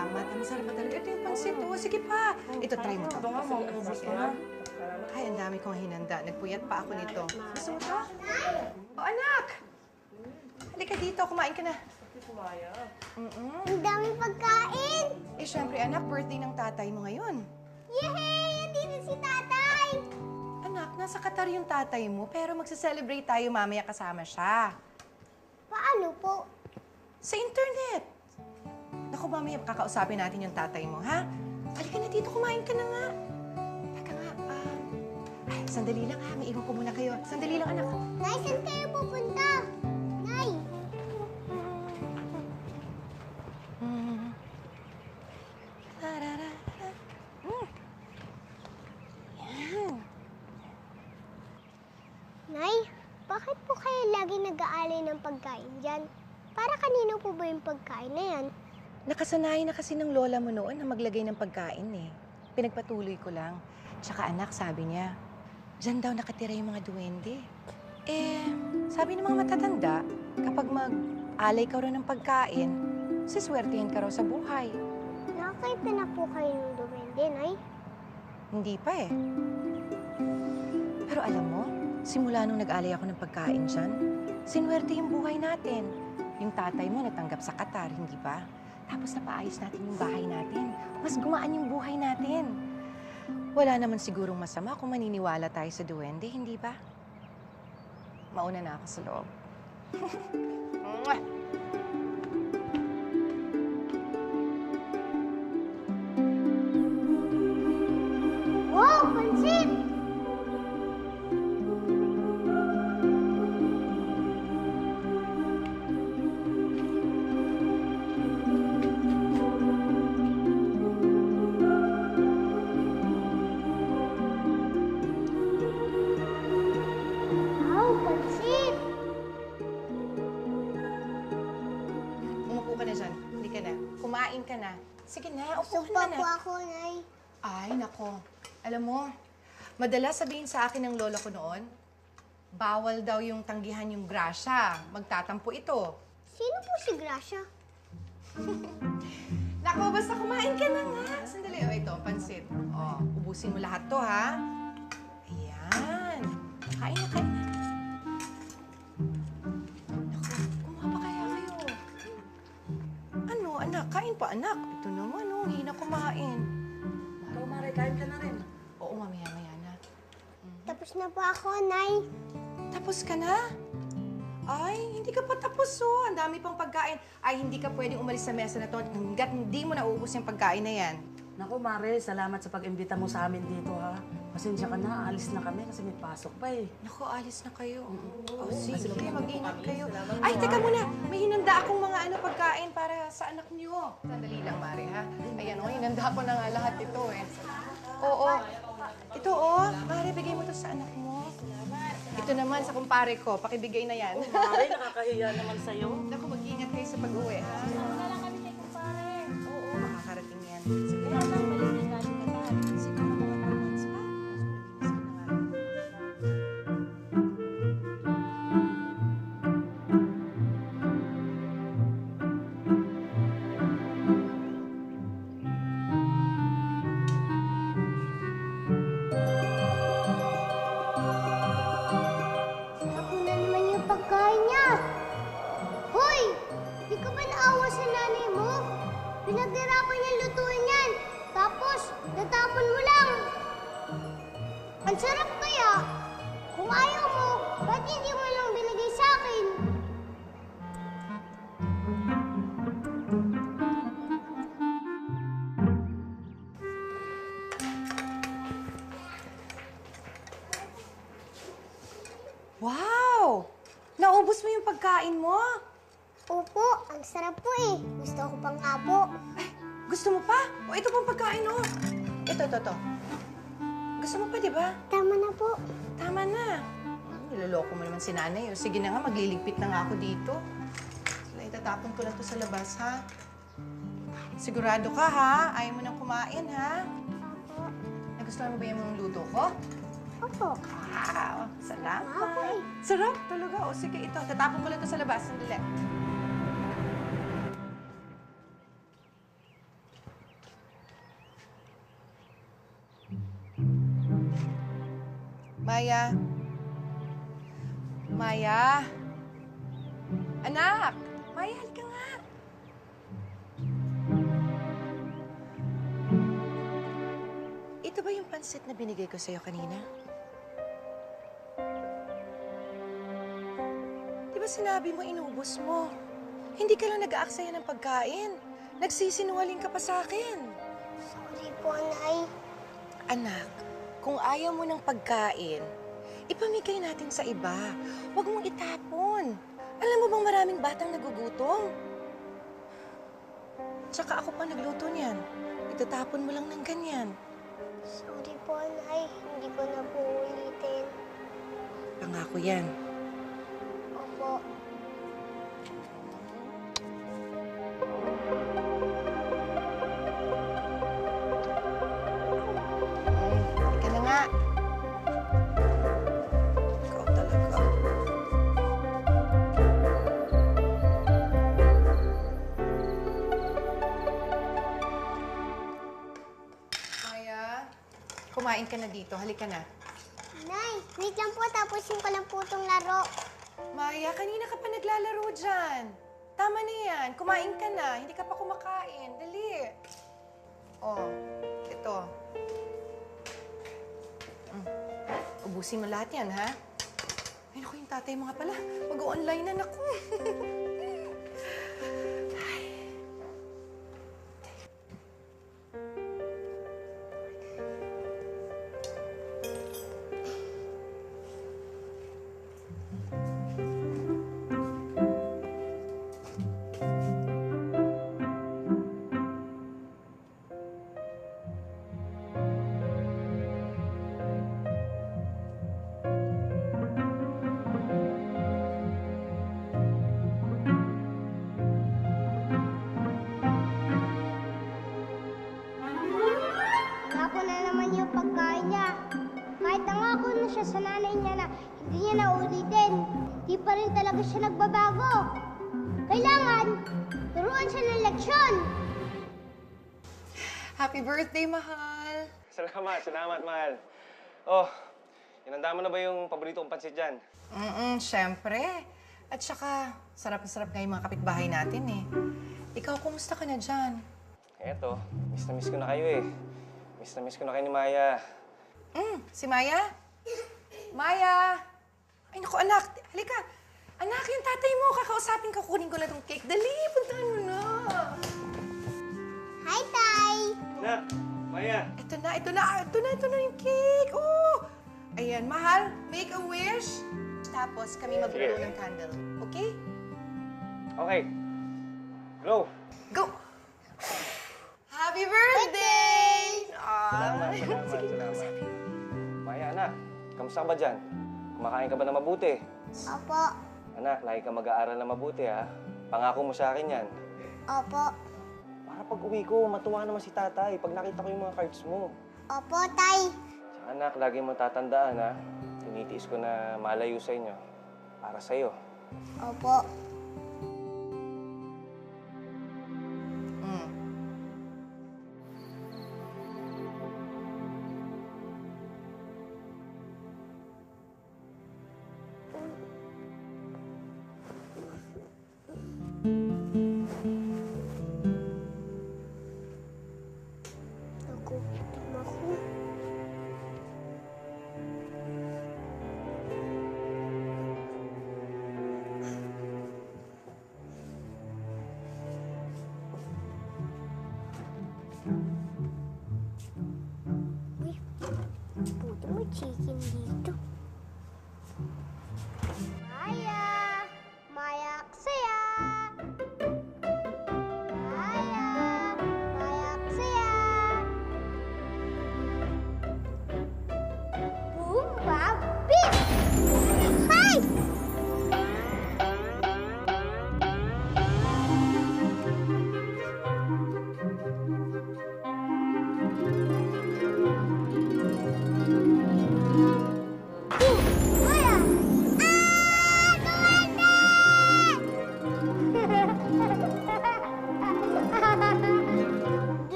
salamat. Ang sarap pa talaga. Ito yung pansit, oh. Sige pa. Ito, try mo to. Ito nga, maubos ko na. Ay, ang dami kong hinanda. Nagpuyat pa ako nito. Gusto mo to? Oh, anak! Halika dito, kumain ka na. Ang daming pagkain! Eh, syempre, anak, birthday ng tatay mo ngayon. Yehey! Andito si tatay! Anak, nasa Qatar yung tatay mo, pero magsa-celebrate tayo mamaya kasama siya. Paano po? Sa internet. Naku, mamaya kakausapin natin yung tatay mo, ha? Halika na dito, kumain ka na nga. Teka nga, ay, sandali lang ha, maiwan ko muna kayo. Sandali lang, anak. Nay, saan kayo pupunta? Nay! Tarara. Yan. Nay, bakit po kayo lagi nag-aalay ng pagkain dyan? Para kanino po ba yung pagkain na yan? Nakasanayan na kasi ng lola mo noon na maglagay ng pagkain eh. Pinagpatuloy ko lang. Tsaka anak, sabi niya, dyan daw nakatira yung mga duwende. Eh, sabi ng mga matatanda, kapag mag-alay ka raw ng pagkain, siswertihin ka raw sa buhay. Nakakita na po kayo ng duwende, Nay? Hindi pa eh. Pero alam mo, simula nung nag-alay ako ng pagkain dyan, sinwerte yung buhay natin. Yung tatay mo natanggap sa Qatar, hindi ba? Tapos napaayos natin yung bahay natin. Mas gumaan yung buhay natin. Wala naman sigurong masama kung maniniwala tayo sa duwende, hindi ba? Mauna na ako sa loob. Mwah! Wow, pansit! Wow, pansit! Umupo ka na dyan. Hindi ka na. Kumain ka na. Sige na, upo ka Sumpa na. po ako, Nay. Ay, nako. Alam mo, madalas sabihin sa akin ng lola ko noon, bawal daw yung tanggihan yung grasya. Magtatampo ito. Sino po si Gracia? Nako, basta kumain ka na nga. Sandali, o ito, pansit. O, ubusin mo lahat to, ha? Ayan. Kain na, kain na. Nako, kumuha pa kaya kayo? Ano, anak? Kain pa, anak. Ito naman, oh, hindi na kumain. Ikaw, Mare, kain ka na rin. Oo, mamaya-maya na. Tapos na po ako, Nay. Tapos ka na? Ay, hindi ka pa tapos, oh. Ang dami pang pagkain. Ay, hindi ka pwedeng umalis sa mesa na to hanggat hindi mo nauubos yung pagkain na yan. Naku, Mare, salamat sa pag-imbita mo sa amin dito, ha. Pasensya ka na, alis na kami kasi may pasok pa eh. Naku, alis na kayo. Oh, sige, mag-ingat kayo. Ay, teka muna. May hinanda akong mga pagkain para sa anak niyo. Sandali lang, Mare, ha? Ayan, oh, hinanda ko na nga lahat ito, eh. Oo. Ito, oh. Mare, bigay mo to sa anak mo. Ito naman sa kumpare ko. Pakibigay na yan. Mare, nakakahiya naman sa'yo. Naku, mag-ingat kayo sa pag-uwi, ha? Wala lang kami kay kumpare. Oo, makakarating yan. Sige. Wala lang balik din natin Qatar. Sige, mga months pa. Malinis ka na nga. Ako na naman yung pagkain niya. Hoy! Di ka ba naawa sa nanay mo? Pinaghirapan niya lutuin yan. Tapos, natapon mo lang. Ang sarap kaya. Kung ayaw mo, ba't hindi mo lang binigay sa akin? Wow! Naubos mo yung pagkain mo? Opo, ang sarap po eh. Gusto ko pang apo. Ay, gusto mo pa? O, ito pang pagkain, oh. Ito. Gusto mo pa, di ba? Tama na po. Tama na. Niloloko mo naman si nanay. O, sige na nga, magliligpit na nga ako dito. Sila, itatapon ko lang to sa labas, ha? Sigurado ka, ha? Ayaw mo nang kumain, ha? Opo. Nagustuhan mo ba yung luto ko? Opo. Wow! Salamat! Opo eh. Sarap talaga. O, sige, ito. Tatapon ko lang to sa labas. Sandali. Maya? Maya? Anak! Maya, halika nga. Ito ba yung pansit na binigay ko sa'yo kanina? Di ba sinabi mo inubos mo? Hindi ka lang nag-aaksaya ng pagkain. Nagsisinungaling ka pa sa akin. Sorry po, Nay. Anak, kung ayaw mo ng pagkain, ipamigay natin sa iba. Huwag mong itapon. Alam mo bang maraming batang nagugutom? Tsaka ako pa nagluto niyan. Itatapon mo lang ng ganyan. Sorry po, Nay. Hindi ko na po ulitin. Pangako yan. Opo. Halika na nga. Ikaw talaga. Maya, kumain ka na dito. Halika na. Nay, wait lang po. Tapusin ko lang po itong laro. Maya, kanina ka pa naglalaro dyan. Tama na yan. Kumain ka na. Hindi ka pa kumakain. Dali. Oh, ito. Ubusin mo lahat yan, ha? Ay, naku, yung tatay mo nga pala. Mag-online na, naku. Nangako na naman yung pagkain niya. Kahit nangako na siya sa nanay niya na hindi niya na ulitin, di pa rin talaga siya nagbabago. Kailangan, turuan siya ng leksyon. Happy birthday, mahal. Salamat, mahal. Oh, inanda mo na ba yung paborito kong pansit dyan? Syempre. At saka, sarap na sarap nga yung mga kapitbahay natin, eh. Ikaw, kumusta ka na dyan? Eto, miss na miss ko na kayo eh. Miss na miss ko na kayo ni Maya. Si Maya? Maya! Ay, naku, anak. Halika. Anak, yung tatay mo. Kakausapin ka. Kunin ko lang tong cake. Dali, puntahan mo na. Hi, Tay! Anak, Maya. Ito na yung cake. Oh! Ayan, mahal. Make a wish. Tapos, kami mag-blow Sige. ng candle. Okay? Okay. Go. Go! Happy birthday! Salamat. Maya, anak. Kamusta ka ba dyan? Kumakain ka ba na mabuti? Opo. Anak, lagi ka mag-aaral na mabuti, ha? Pangako mo sa akin yan. Opo. Para pag uwi ko, matuwa naman si tatay pag nakita ko yung mga cards mo. Opo, Tay. Tsaka anak, lagi mo tatandaan, ha? Tinitiis ko na malayo sa inyo. Para sa'yo. Opo. Nagugutom ako. Uy, buti may chicken dito. Maya! Maya Aksaya! Maya! Maya Aksaya! Boom, bam, beep! Hi!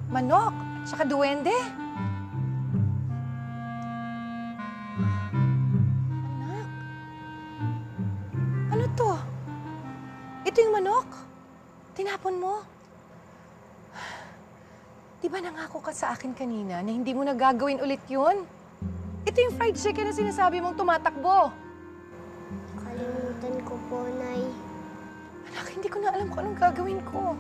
manok, at saka duwende. Anak, ano to? Ito yung manok? Tinapon mo? Di ba nangako ka sa akin kanina na hindi mo na gagawin ulit yun? Ito yung fried chicken na sinasabi mong tumatakbo. Kalimutan ko po, Nay. Anak, hindi ko na alam kung anong gagawin ko.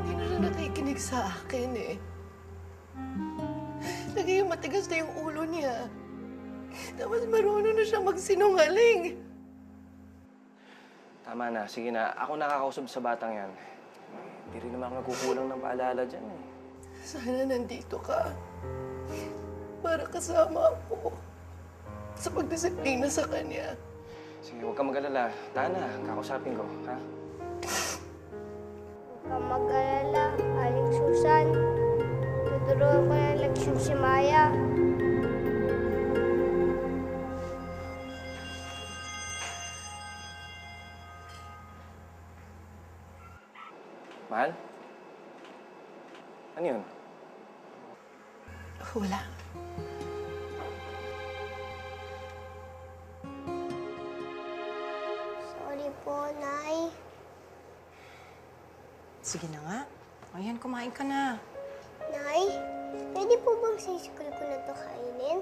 Hindi na siya nakikinig sa akin eh. Naging matigas na yung ulo niya. Tapos marunong na siya magsinungaling. Tama na, sige na. Ako nakakausap sa batang yan. Hindi rin naman ako nagkukulang ng paalala dyan eh. Sana nandito ka. Para kasama ako sa pagdisiplina sa kanya. Sige, huwag kang mag-alala. Tana, kakausapin ko, ha? Huwag kang mag-alala, Aling Susan. Tuturuan ko ng leksyon si Maya. Mahal? Ano yun? Wala. Sorry po, Nay. Sige na nga. Ayan, kumain ka na. Nay, pwede po bang sa school ko na to kainin?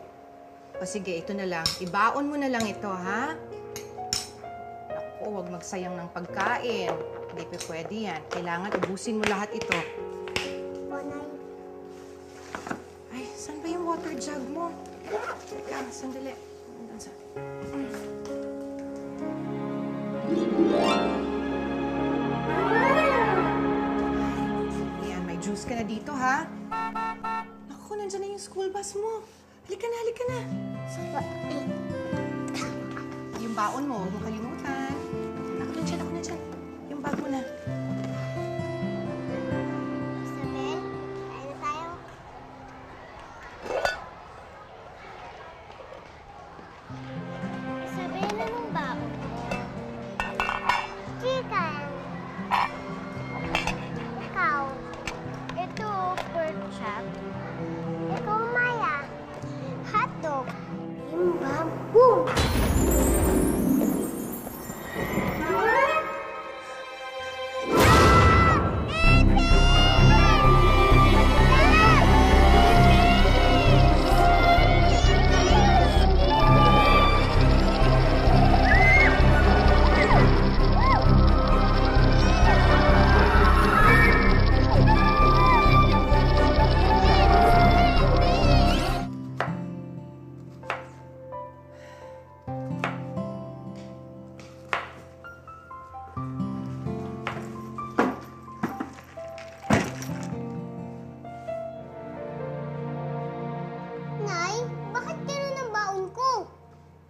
O sige, ito na lang. Ibaon mo na lang ito, ha? Naku, huwag magsayang ng pagkain. Hindi pa pwede yan. Kailangan ubusin mo lahat ito. Po, Nay. Ay, saan ba yung water jug mo? Teka, sandali. Nandun sa... Ayan, may juice ka na dito, ha? Naku, nandyan na yung school bus mo. Halika na, halika na. Yung baon mo, huwag mo kalimutan. Ako na dyan. Yung bag mo na. Isabel, kain na tayo. Isabel, anong baon mo? Chicken. Ikaw. Ito, pork chop. Ikaw, Maya. Hotdog. Imbang. Boom! Nay, bakit gano'n ang baon ko?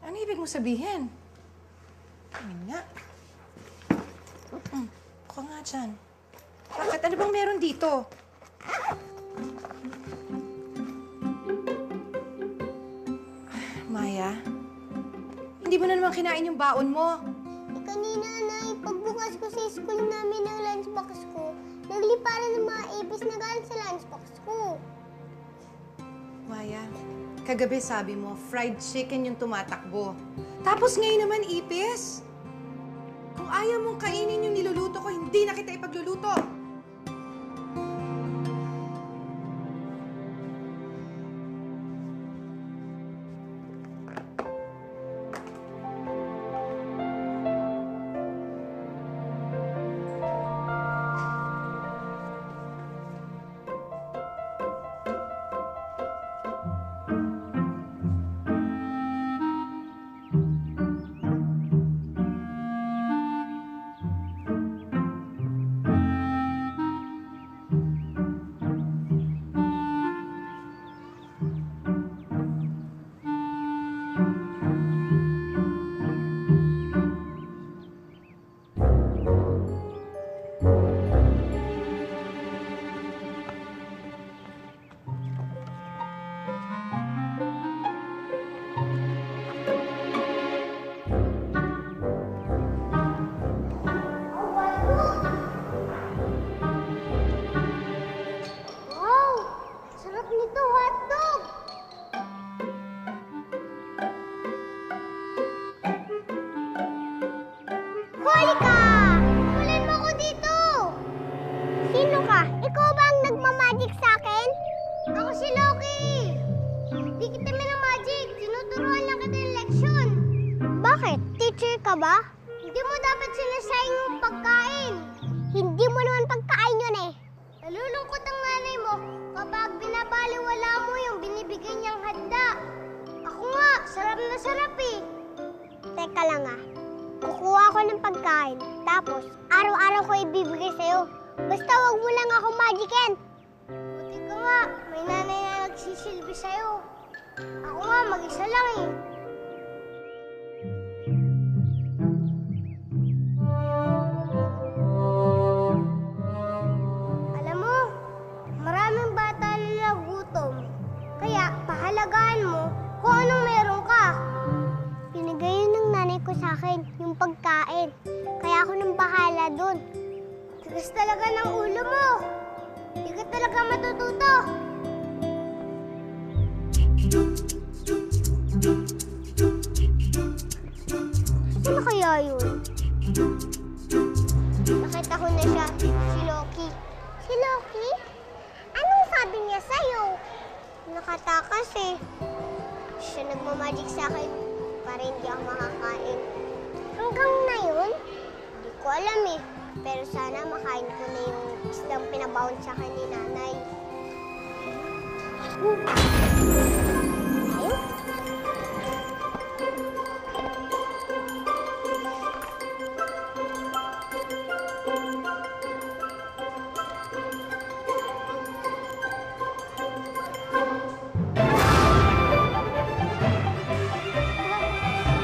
Ano ibig mo sabihin? Amin nga. Ako nga dyan. Bakit? Ano bang meron dito? Maya, hindi mo na naman kinain yung baon mo. Kanina, Nay, pagbukas ko sa school namin ng lunchbox ko, nagliparan ng mga ipis na galing sa lunchbox ko. Maya, kagabi sabi mo, fried chicken yung tumatakbo. Tapos ngayon naman ipis. Kung ayaw mong kainin yung niluluto ko, hindi na kita ipagluluto. teacher ka ba? Hindi mo dapat sinasayang yung pagkain. Hindi mo naman pagkain yun eh. Nalulungkot ang nanay mo kapag binabaliwala mo yung binibigay niyang handa. Ako nga, sarap na sarap eh. Teka lang ah. Kukuha ko ng pagkain, tapos araw-araw ko ibibigay sa'yo. Basta wag mo lang ako magikin. Buti ka nga, may nanay na nagsisilbi sa'yo. Ako nga, mag-isa lang eh. Alam mo, maraming bata na nagutom. Kaya, pahalagaan mo kung anong meron ka. Pinigay yun ng nanay ko sa akin, yung pagkain. Kaya ako nang bahala dun. Tigas talaga ng ulo mo. Hindi ka talaga matututo. Sino kaya yun? Nakita ko na siya, si Loki. Si Loki? Anong sabi niya sa'yo? Nakatakas eh. Siya nagmamagic sa akin para hindi ako makakain. Hanggang na yun? Hindi ko alam eh. Pero sana makain ko na yung islang pinabaon sa akin ni nanay. Ayun.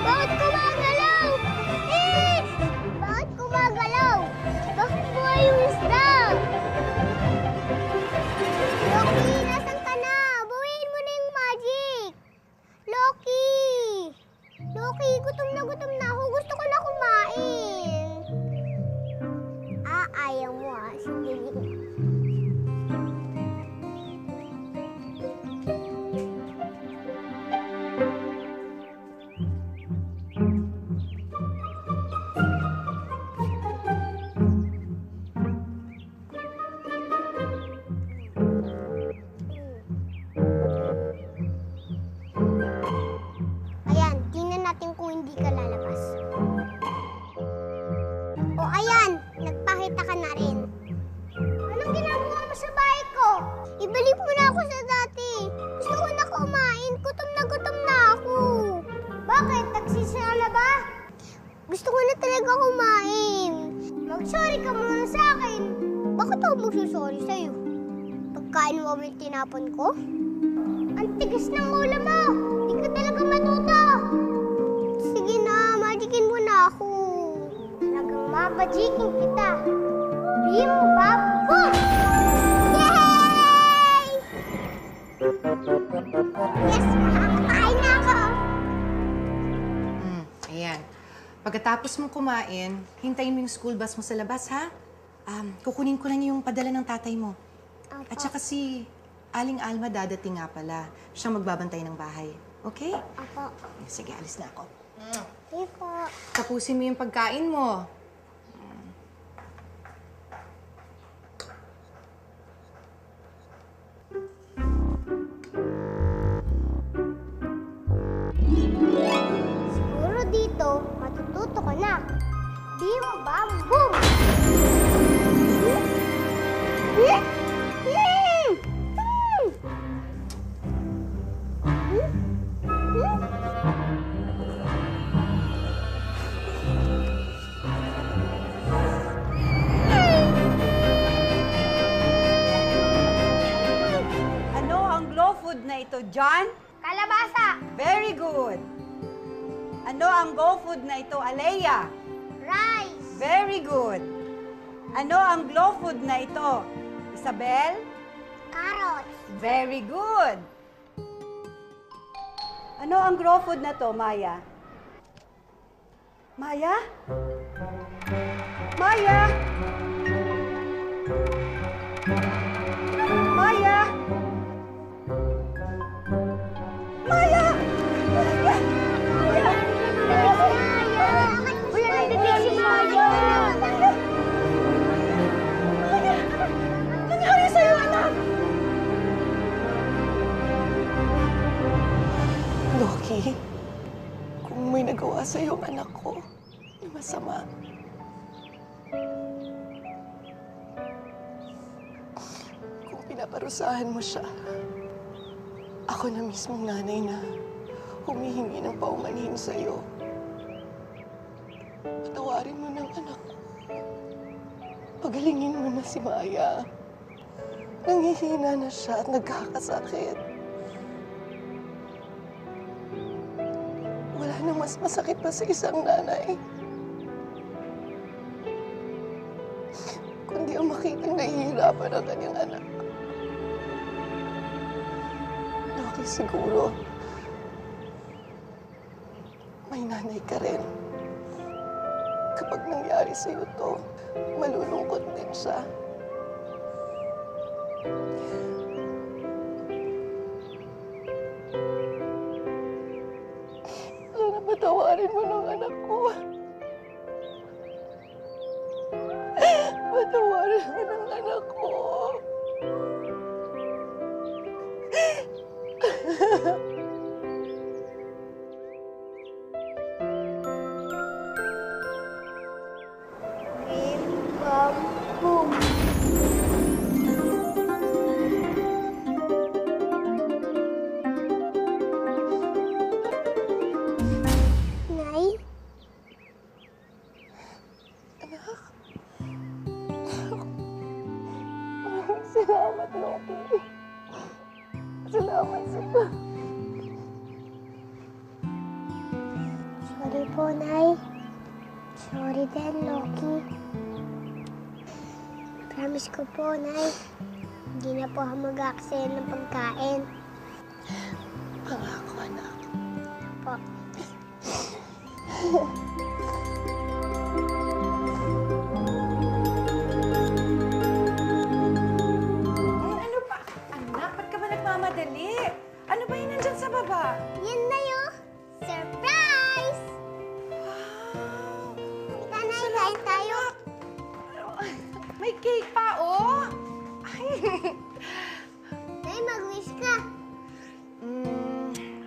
Bakit gumagalaw? Eh! Bakit gumagalaw? Bakit buhay yung isda? Loki, nasan ka na? Bawiin mo na yung magic. Loki! Loki, gutom na ako. Gusto ko na kumain. Ayaw mo ah. Sige. Ayan, tingnan natin kung hindi ka lalabas. O ayan, nagpakita ka na rin. Anong ginagawa mo sa bahay ko? Ibalik mo na ako sa dati. Gusto ko na kumain. Gutom na ako. Bakit? Nagsisi ka na ba? Gusto ko na talaga kumain. Mag-sorry ka muna sa akin. Bakit ako magsusorry sa'yo? Pagkain mo ba yung tinapon ko? Ang tigas ng ulo mo! Hindi ka talaga matuto! Sige na, magikin mo na ako. Talagang mabajikin kita. Bim, bam, boom! Yay! Yes, makakakain na ako! Ayan. Pagkatapos mong kumain, hintayin mo yung school bus mo sa labas, ha? Kukunin ko lang yung padala ng tatay mo. Opo. At saka si Aling Alma dadating nga pala. Siyang magbabantay ng bahay. Okay? Opo. Sige, alis na ako. Sige po. Tapusin mo yung pagkain mo. Siguro dito, matututo ko na. Bim, bam, boom! Ano ang glow food na ito, John? Kalabasa! Very good. Ano ang go food na ito, Alea? Rice! Very good. Ano ang glow food na ito, Isabel? Carrots! Very good. Ano ang grow food na to, Maya? Maya? Maya? Maya? Maya! Uy, nandito si Maya! Nangyari sa'yo, anak? Loki, kung may nagawa ginawa sa yung anak ko na masama. Kung pinaparusahan mo siya, ako na mismong nanay na humihingi ng paumanhin sa'yo. Patawarin mo ng anak ko. Pagalingin mo na si Maya. Nangihina na siya at nagkakasakit. Wala nang mas masakit pa sa isang nanay. Kundi ang makitang nahihirapan ang kanyang anak. Okay, siguro, may nanay ka rin. Kapag nangyari sa'yo to, malulungkot din siya. Sana patawarin mo ng anak ko. Patawarin mo ng anak ko. Bim, bam, boom. Nay? Anak. Maraming salamat, Loki. Salamat sa Sorry po, Nay. Sorry din, Loki. Promise ko po, Nay. Hindi na po ako mag-aaksaya ng pagkain. pangako, anak. Po. Ano ba? Anak, ba't ka ba nagmamadali? Ano ba yun nandyan sa baba? Yan na yun. Surprise! Halika, Nay. Kain tayo. May cake pa, oh! Ay! Nay, mag-wish ka.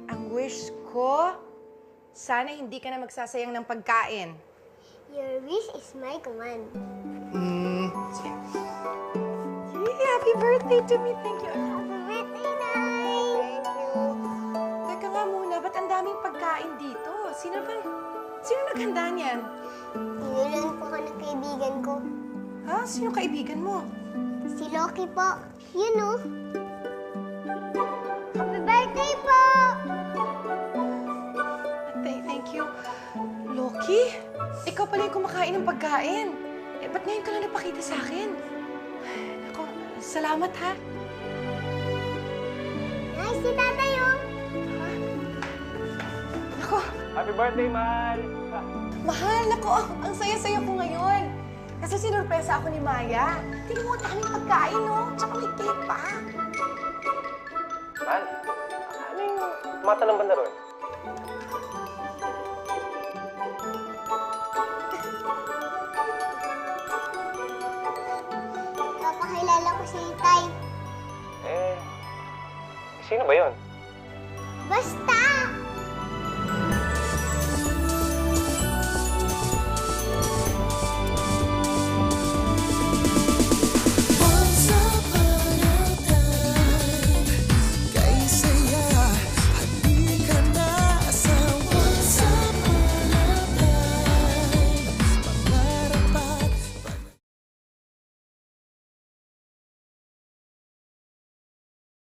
Ang wish ko, sana hindi ka na magsasayang ng pagkain. Your wish is my command. Yay, happy birthday to me. Thank you. Happy birthday, Nay! Teka nga muna, ba't ang daming pagkain dito? Sino naghanda niyan? Tinulan po ako ng kaibigan ko. Ha? Sino kaibigan mo? Si Loki po. Yun, oh. Happy birthday po! Thank you. Loki? Ikaw pala yung kumakain ng pagkain. Eh, ba't ngayon ka lang napakita sa akin? Ako, salamat ha. Nice si tatay, oh. Ako, Happy birthday, Mahal! mahal, ako, ang saya-saya ko ngayon. Kasi sinurpresa ako ni Maya. Tingnan mo, ang daming pagkain, no? Tsaka may cake pa. Mahal, ano yung mata ng banda ron? Papakilala ko si Tay. Eh, sino ba yon? Basta!